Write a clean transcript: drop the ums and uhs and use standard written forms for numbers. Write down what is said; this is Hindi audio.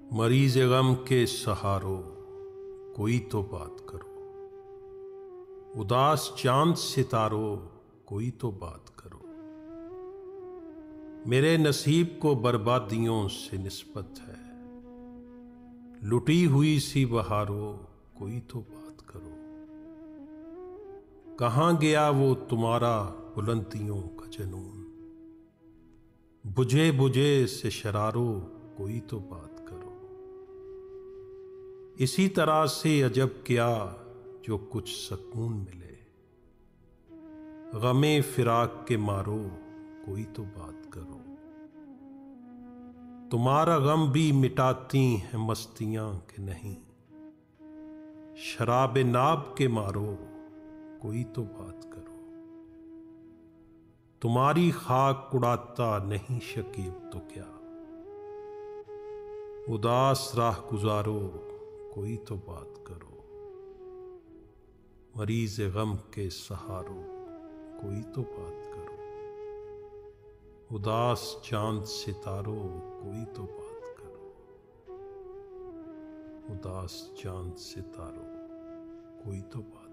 मरीज गम के सहारो कोई तो बात करो, उदास चांद सितारो कोई तो बात करो। मेरे नसीब को बर्बादियों से निस्बत है, लुटी हुई सी बहारो कोई तो बात करो। कहाँ गया वो तुम्हारा बुलंदियों का जनून, बुझे बुझे से शरारो कोई तो बात करो। इसी तरह से अजब क्या जो कुछ सकून मिले, गमे फिराक के मारो कोई तो बात करो। तुम्हारा गम भी मिटाती हैं मस्तियां के नहीं, शराब नाब के मारो कोई तो बात करो। तुम्हारी खाक उड़ाता नहीं शकीब तो क्या, उदास राह गुजारो कोई तो बात करो। मरीज गम के सहारो कोई तो बात करो, उदास चांद सितारो कोई तो बात करो। उदास चांद सितारो कोई तो बात